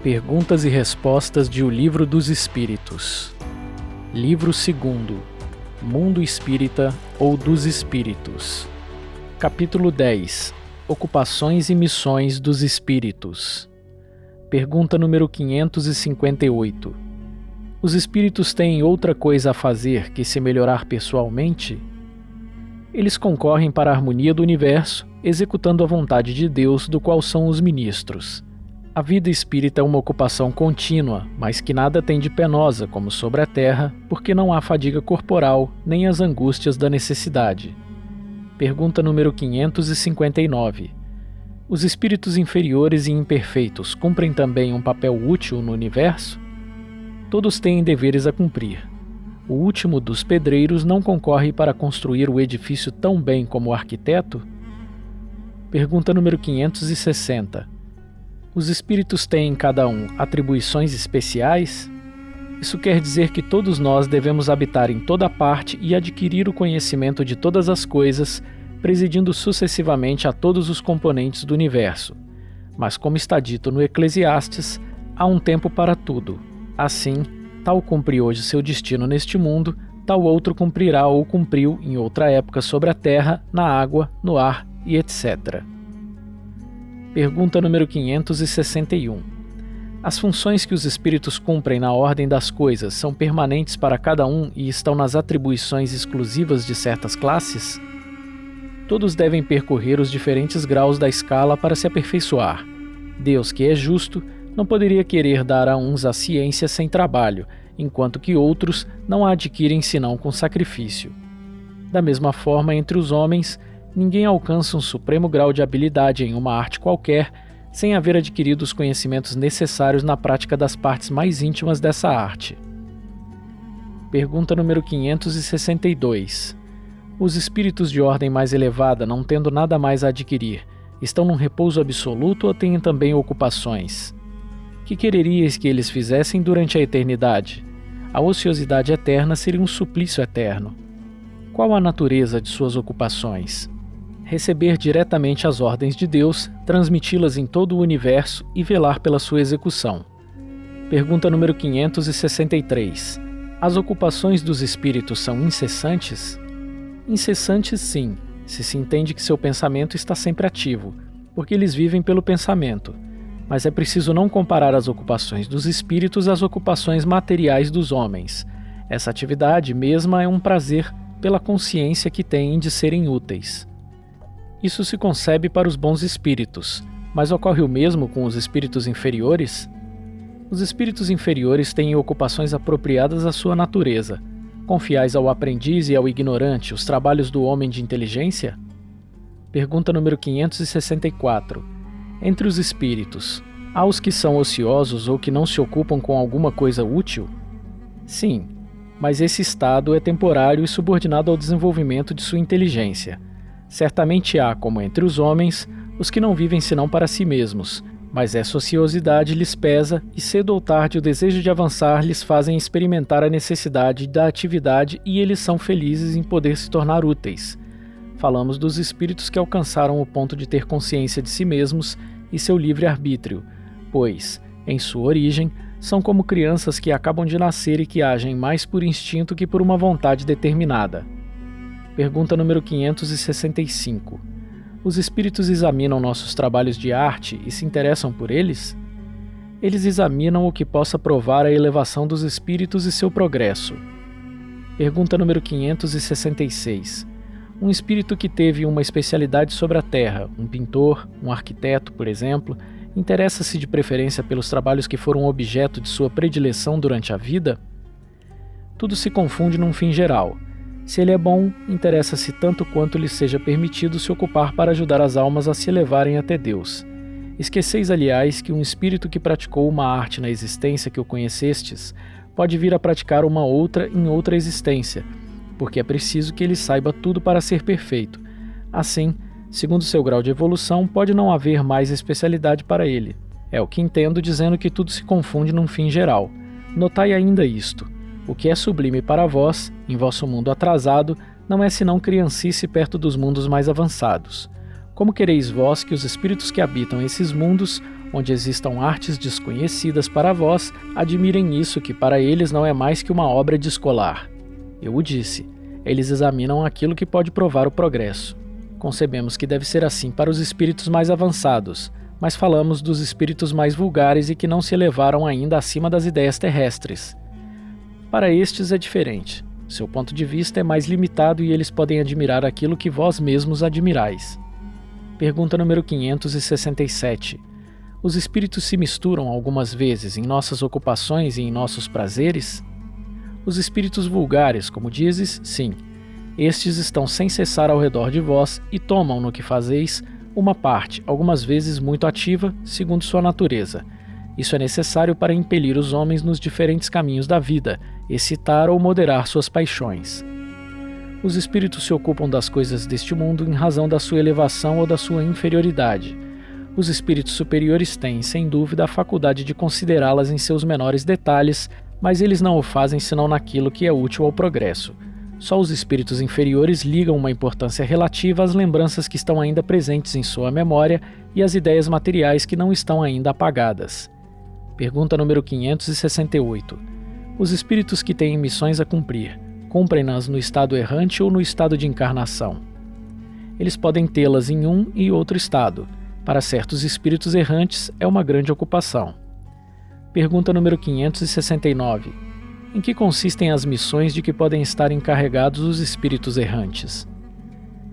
Perguntas e respostas de O Livro dos Espíritos. Livro 2º. Mundo Espírita ou dos Espíritos. Capítulo 10. Ocupações e missões dos Espíritos. Pergunta número 558. Os Espíritos têm outra coisa a fazer que se melhorar pessoalmente? Eles concorrem para a harmonia do universo, executando a vontade de Deus, do qual são os ministros. A vida espírita é uma ocupação contínua, mas que nada tem de penosa, como sobre a terra, porque não há fadiga corporal, nem as angústias da necessidade. Pergunta número 559. Os espíritos inferiores e imperfeitos cumprem também um papel útil no universo? Todos têm deveres a cumprir. O último dos pedreiros não concorre para construir o edifício tão bem como o arquiteto? Pergunta número 560. Os espíritos têm, cada um, atribuições especiais? Isso quer dizer que todos nós devemos habitar em toda parte e adquirir o conhecimento de todas as coisas, presidindo sucessivamente a todos os componentes do universo. Mas, como está dito no Eclesiastes, há um tempo para tudo. Assim, tal cumpre hoje seu destino neste mundo, tal outro cumprirá ou cumpriu em outra época sobre a terra, na água, no ar e etc. Pergunta número 561. As funções que os espíritos cumprem na ordem das coisas são permanentes para cada um e estão nas atribuições exclusivas de certas classes? Todos devem percorrer os diferentes graus da escala para se aperfeiçoar. Deus, que é justo, não poderia querer dar a uns a ciência sem trabalho, enquanto que outros não a adquirem senão com sacrifício. Da mesma forma, entre os homens, ninguém alcança um supremo grau de habilidade em uma arte qualquer sem haver adquirido os conhecimentos necessários na prática das partes mais íntimas dessa arte. Pergunta número 562. Os espíritos de ordem mais elevada, não tendo nada mais a adquirir, estão num repouso absoluto ou têm também ocupações? Que quereríeis que eles fizessem durante a eternidade? A ociosidade eterna seria um suplício eterno. Qual a natureza de suas ocupações? Receber diretamente as ordens de Deus, transmiti-las em todo o universo e velar pela sua execução. Pergunta número 563. As ocupações dos espíritos são incessantes? Incessantes, sim, se entende que seu pensamento está sempre ativo, porque eles vivem pelo pensamento. Mas é preciso não comparar as ocupações dos espíritos às ocupações materiais dos homens. Essa atividade mesma é um prazer pela consciência que têm de serem úteis. Isso se concebe para os bons espíritos, mas ocorre o mesmo com os espíritos inferiores? Os espíritos inferiores têm ocupações apropriadas à sua natureza. Confiais ao aprendiz e ao ignorante os trabalhos do homem de inteligência? Pergunta número 564. Entre os espíritos, há os que são ociosos ou que não se ocupam com alguma coisa útil? Sim, mas esse estado é temporário e subordinado ao desenvolvimento de sua inteligência. Certamente há, como entre os homens, os que não vivem senão para si mesmos, mas essa ociosidade lhes pesa e cedo ou tarde o desejo de avançar lhes fazem experimentar a necessidade da atividade e eles são felizes em poder se tornar úteis. Falamos dos espíritos que alcançaram o ponto de ter consciência de si mesmos e seu livre-arbítrio, pois, em sua origem, são como crianças que acabam de nascer e que agem mais por instinto que por uma vontade determinada. Pergunta número 565. Os espíritos examinam nossos trabalhos de arte e se interessam por eles? Eles examinam o que possa provar a elevação dos espíritos e seu progresso. Pergunta número 566. Um espírito que teve uma especialidade sobre a Terra, um pintor, um arquiteto, por exemplo, interessa-se de preferência pelos trabalhos que foram objeto de sua predileção durante a vida? Tudo se confunde num fim geral. Se ele é bom, interessa-se tanto quanto lhe seja permitido se ocupar para ajudar as almas a se elevarem até Deus. Esqueceis, aliás, que um espírito que praticou uma arte na existência que o conhecestes pode vir a praticar uma outra em outra existência, porque é preciso que ele saiba tudo para ser perfeito. Assim, segundo seu grau de evolução, pode não haver mais especialidade para ele. É o que entendo dizendo que tudo se confunde num fim geral. Notai ainda isto. O que é sublime para vós, em vosso mundo atrasado, não é senão criancice perto dos mundos mais avançados. Como quereis vós que os espíritos que habitam esses mundos, onde existam artes desconhecidas para vós, admirem isso que para eles não é mais que uma obra de escolar? Eu o disse. Eles examinam aquilo que pode provar o progresso. Concebemos que deve ser assim para os espíritos mais avançados, mas falamos dos espíritos mais vulgares e que não se elevaram ainda acima das ideias terrestres. Para estes é diferente. Seu ponto de vista é mais limitado e eles podem admirar aquilo que vós mesmos admirais. Pergunta número 567. Os espíritos se misturam algumas vezes em nossas ocupações e em nossos prazeres? Os espíritos vulgares, como dizes, sim. Estes estão sem cessar ao redor de vós e tomam no que fazeis uma parte, algumas vezes muito ativa, segundo sua natureza. Isso é necessário para impelir os homens nos diferentes caminhos da vida, excitar ou moderar suas paixões. Os espíritos se ocupam das coisas deste mundo em razão da sua elevação ou da sua inferioridade. Os espíritos superiores têm, sem dúvida, a faculdade de considerá-las em seus menores detalhes, mas eles não o fazem senão naquilo que é útil ao progresso. Só os espíritos inferiores ligam uma importância relativa às lembranças que estão ainda presentes em sua memória e às ideias materiais que não estão ainda apagadas. Pergunta número 568. Os espíritos que têm missões a cumprir, cumprem-nas no estado errante ou no estado de encarnação? Eles podem tê-las em um e outro estado. Para certos espíritos errantes é uma grande ocupação. Pergunta número 569. Em que consistem as missões de que podem estar encarregados os espíritos errantes?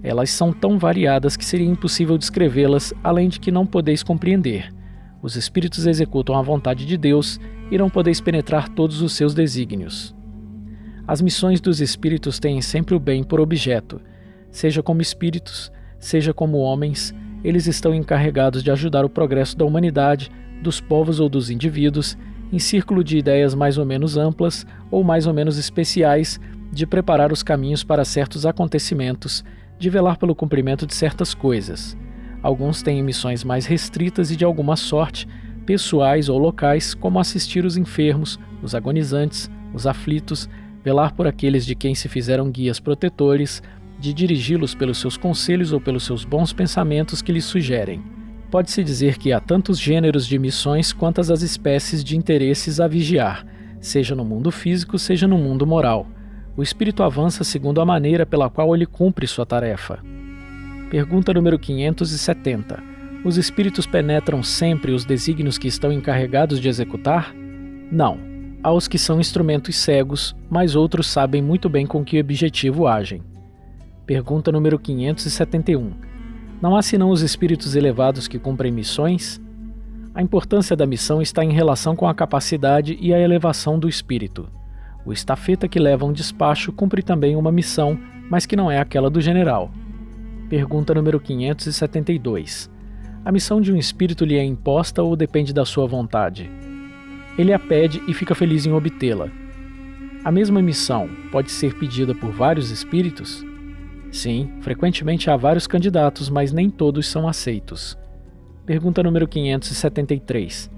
Elas são tão variadas que seria impossível descrevê-las, além de que não podeis compreender. Os espíritos executam a vontade de Deus e não podeis penetrar todos os seus desígnios. As missões dos espíritos têm sempre o bem por objeto. Seja como espíritos, seja como homens, eles estão encarregados de ajudar o progresso da humanidade, dos povos ou dos indivíduos, em círculo de ideias mais ou menos amplas ou mais ou menos especiais, de preparar os caminhos para certos acontecimentos, de velar pelo cumprimento de certas coisas. Alguns têm missões mais restritas e de alguma sorte, pessoais ou locais, como assistir os enfermos, os agonizantes, os aflitos, velar por aqueles de quem se fizeram guias protetores, de dirigi-los pelos seus conselhos ou pelos seus bons pensamentos que lhes sugerem. Pode-se dizer que há tantos gêneros de missões quantas as espécies de interesses a vigiar, seja no mundo físico, seja no mundo moral. O espírito avança segundo a maneira pela qual ele cumpre sua tarefa. Pergunta número 570. Os espíritos penetram sempre os desígnios que estão encarregados de executar? Não. Há os que são instrumentos cegos, mas outros sabem muito bem com que objetivo agem. Pergunta número 571. Não há senão os espíritos elevados que cumprem missões? A importância da missão está em relação com a capacidade e a elevação do espírito. O estafeta que leva um despacho cumpre também uma missão, mas que não é aquela do general. Pergunta número 572. A missão de um espírito lhe é imposta ou depende da sua vontade? Ele a pede e fica feliz em obtê-la. A mesma missão pode ser pedida por vários espíritos? Sim, frequentemente há vários candidatos, mas nem todos são aceitos. Pergunta número 573.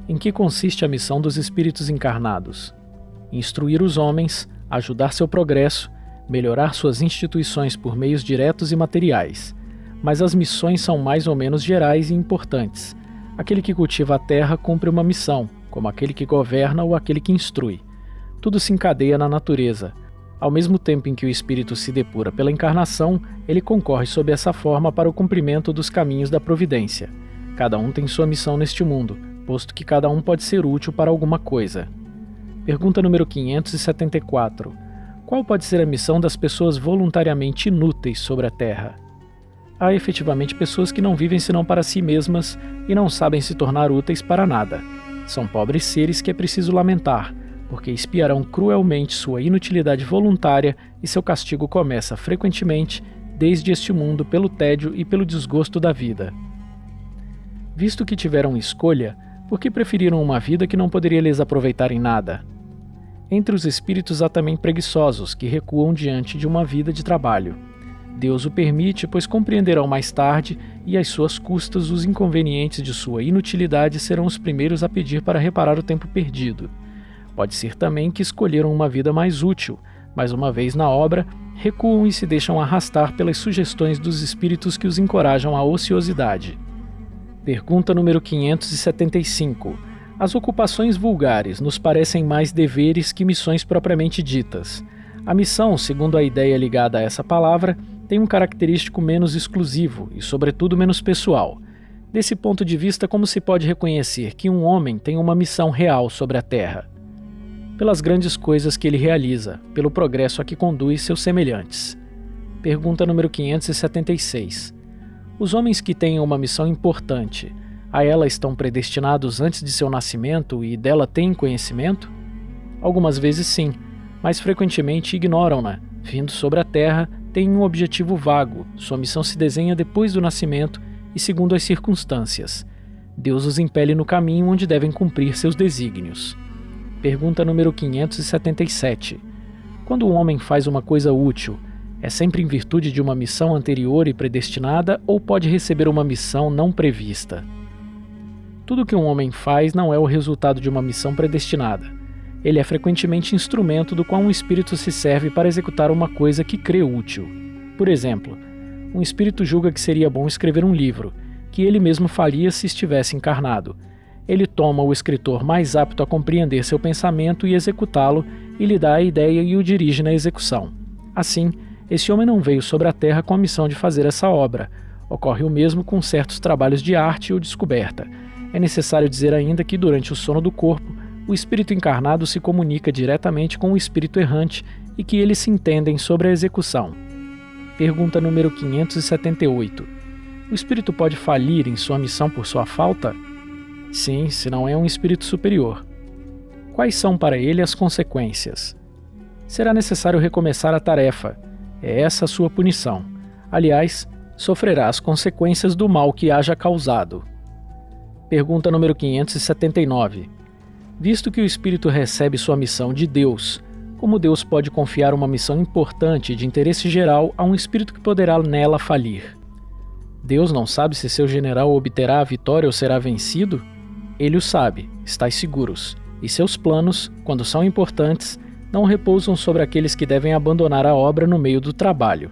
Em que consiste a missão dos espíritos encarnados? Instruir os homens, ajudar seu progresso, melhorar suas instituições por meios diretos e materiais. Mas as missões são mais ou menos gerais e importantes. Aquele que cultiva a terra cumpre uma missão, como aquele que governa ou aquele que instrui. Tudo se encadeia na natureza. Ao mesmo tempo em que o espírito se depura pela encarnação, ele concorre sob essa forma para o cumprimento dos caminhos da providência. Cada um tem sua missão neste mundo, posto que cada um pode ser útil para alguma coisa. Pergunta número 574. Qual pode ser a missão das pessoas voluntariamente inúteis sobre a Terra? Há efetivamente pessoas que não vivem senão para si mesmas e não sabem se tornar úteis para nada. São pobres seres que é preciso lamentar, porque espiarão cruelmente sua inutilidade voluntária e seu castigo começa frequentemente, desde este mundo, pelo tédio e pelo desgosto da vida. Visto que tiveram escolha, por que preferiram uma vida que não poderia lhes aproveitar em nada? Entre os espíritos há também preguiçosos, que recuam diante de uma vida de trabalho. Deus o permite, pois compreenderão mais tarde, e às suas custas os inconvenientes de sua inutilidade serão os primeiros a pedir para reparar o tempo perdido. Pode ser também que escolheram uma vida mais útil, mas uma vez na obra, recuam e se deixam arrastar pelas sugestões dos espíritos que os encorajam à ociosidade. Pergunta número 575. As ocupações vulgares nos parecem mais deveres que missões propriamente ditas. A missão, segundo a ideia ligada a essa palavra, tem um característico menos exclusivo e, sobretudo, menos pessoal. Desse ponto de vista, como se pode reconhecer que um homem tem uma missão real sobre a Terra? Pelas grandes coisas que ele realiza, pelo progresso a que conduz seus semelhantes. Pergunta número 576. Os homens que têm uma missão importante, a ela estão predestinados antes de seu nascimento e dela têm conhecimento? Algumas vezes sim, mas frequentemente ignoram-na. Vindo sobre a Terra, têm um objetivo vago, sua missão se desenha depois do nascimento e segundo as circunstâncias. Deus os impele no caminho onde devem cumprir seus desígnios. Pergunta número 577. Quando um homem faz uma coisa útil, é sempre em virtude de uma missão anterior e predestinada ou pode receber uma missão não prevista? Tudo que um homem faz não é o resultado de uma missão predestinada. Ele é frequentemente instrumento do qual um espírito se serve para executar uma coisa que crê útil. Por exemplo, um espírito julga que seria bom escrever um livro, que ele mesmo faria se estivesse encarnado. Ele toma o escritor mais apto a compreender seu pensamento e executá-lo, e lhe dá a ideia e o dirige na execução. Assim, esse homem não veio sobre a Terra com a missão de fazer essa obra. Ocorre o mesmo com certos trabalhos de arte ou descoberta. É necessário dizer ainda que, durante o sono do corpo, o espírito encarnado se comunica diretamente com o espírito errante e que eles se entendem sobre a execução. Pergunta número 578. O espírito pode falir em sua missão por sua falta? Sim, se não é um espírito superior. Quais são para ele as consequências? Será necessário recomeçar a tarefa. É essa a sua punição. Aliás, sofrerá as consequências do mal que haja causado. Pergunta número 579. Visto que o espírito recebe sua missão de Deus, como Deus pode confiar uma missão importante de interesse geral a um espírito que poderá nela falir? Deus não sabe se seu general obterá a vitória ou será vencido? Ele o sabe, estais seguros, e seus planos, quando são importantes, não repousam sobre aqueles que devem abandonar a obra no meio do trabalho.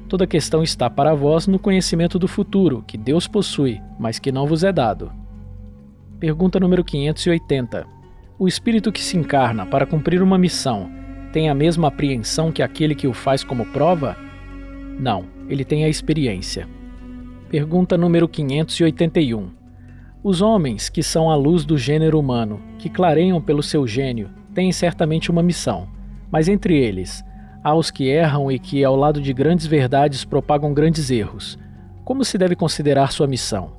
Toda questão está para vós no conhecimento do futuro, que Deus possui, mas que não vos é dado. Pergunta número 580. O espírito que se encarna para cumprir uma missão tem a mesma apreensão que aquele que o faz como prova? Não, ele tem a experiência. Pergunta número 581. Os homens que são a luz do gênero humano, que clareiam pelo seu gênio, têm certamente uma missão, mas entre eles, há os que erram e que, ao lado de grandes verdades, propagam grandes erros. Como se deve considerar sua missão?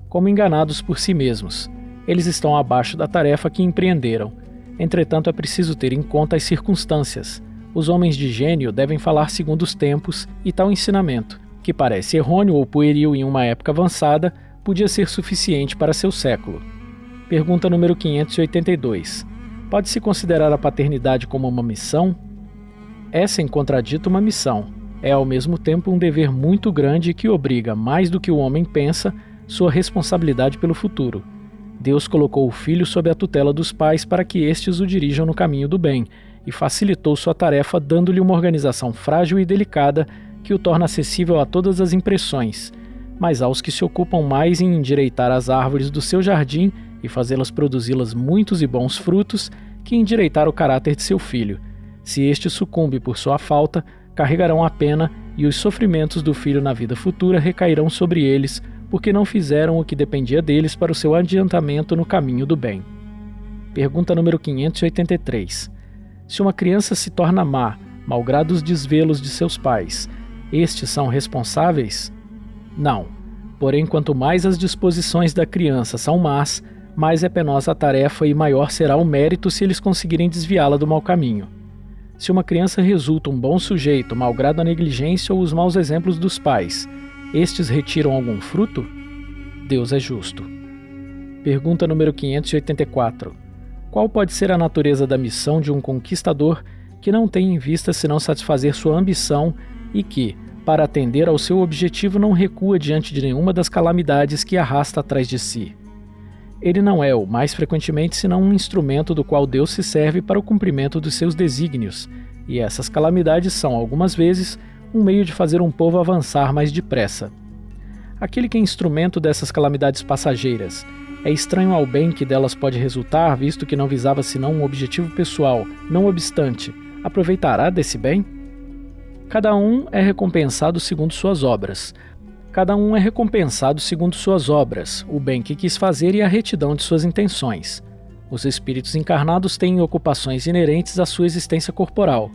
Como enganados por si mesmos. Eles estão abaixo da tarefa que empreenderam. Entretanto, é preciso ter em conta as circunstâncias. Os homens de gênio devem falar segundo os tempos e tal ensinamento, que parece errôneo ou pueril em uma época avançada, podia ser suficiente para seu século. Pergunta número 582. Pode-se considerar a paternidade como uma missão? É, sem contradito, uma missão. É, ao mesmo tempo, um dever muito grande que obriga, mais do que o homem pensa, sua responsabilidade pelo futuro. Deus colocou o filho sob a tutela dos pais para que estes o dirijam no caminho do bem, e facilitou sua tarefa dando-lhe uma organização frágil e delicada que o torna acessível a todas as impressões, mas aos que se ocupam mais em endireitar as árvores do seu jardim e fazê-las produzi-las muitos e bons frutos, que endireitar o caráter de seu filho. Se este sucumbe por sua falta, carregarão a pena e os sofrimentos do filho na vida futura recairão sobre eles, porque não fizeram o que dependia deles para o seu adiantamento no caminho do bem. Pergunta número 583. Se uma criança se torna má, malgrado os desvelos de seus pais, estes são responsáveis? Não. Porém, quanto mais as disposições da criança são más, mais é penosa a tarefa e maior será o mérito se eles conseguirem desviá-la do mau caminho. Se uma criança resulta um bom sujeito, malgrado a negligência ou os maus exemplos dos pais, estes retiram algum fruto? Deus é justo. Pergunta número 584. Qual pode ser a natureza da missão de um conquistador que não tem em vista senão satisfazer sua ambição e que, para atender ao seu objetivo, não recua diante de nenhuma das calamidades que arrasta atrás de si? Ele não é, o mais frequentemente, senão um instrumento do qual Deus se serve para o cumprimento dos seus desígnios, e essas calamidades são, algumas vezes, um meio de fazer um povo avançar mais depressa. Aquele que é instrumento dessas calamidades passageiras é estranho ao bem que delas pode resultar, visto que não visava senão um objetivo pessoal, não obstante, aproveitará desse bem? Cada um é recompensado segundo suas obras. Cada um é recompensado segundo suas obras, o bem que quis fazer e a retidão de suas intenções. Os espíritos encarnados têm ocupações inerentes à sua existência corporal.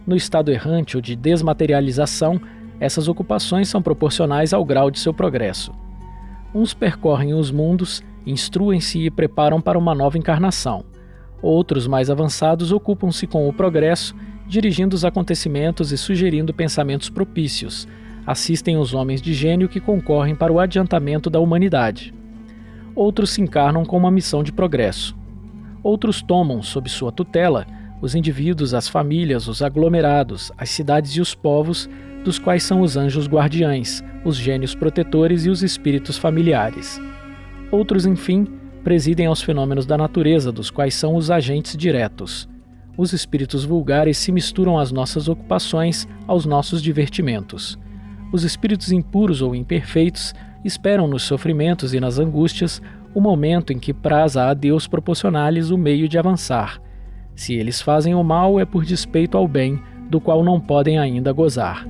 No estado errante ou de desmaterialização, essas ocupações são proporcionais ao grau de seu progresso. Uns percorrem os mundos, instruem-se e preparam para uma nova encarnação. Outros, mais avançados, ocupam-se com o progresso, dirigindo os acontecimentos e sugerindo pensamentos propícios. Assistem os homens de gênio que concorrem para o adiantamento da humanidade. Outros se encarnam com uma missão de progresso. Outros tomam, sob sua tutela, os indivíduos, as famílias, os aglomerados, as cidades e os povos, dos quais são os anjos guardiães, os gênios protetores e os espíritos familiares. Outros, enfim, presidem aos fenômenos da natureza, dos quais são os agentes diretos. Os espíritos vulgares se misturam às nossas ocupações, aos nossos divertimentos. Os espíritos impuros ou imperfeitos esperam nos sofrimentos e nas angústias o momento em que praza a Deus proporcionar-lhes o meio de avançar. Se eles fazem o mal, é por despeito ao bem, do qual não podem ainda gozar.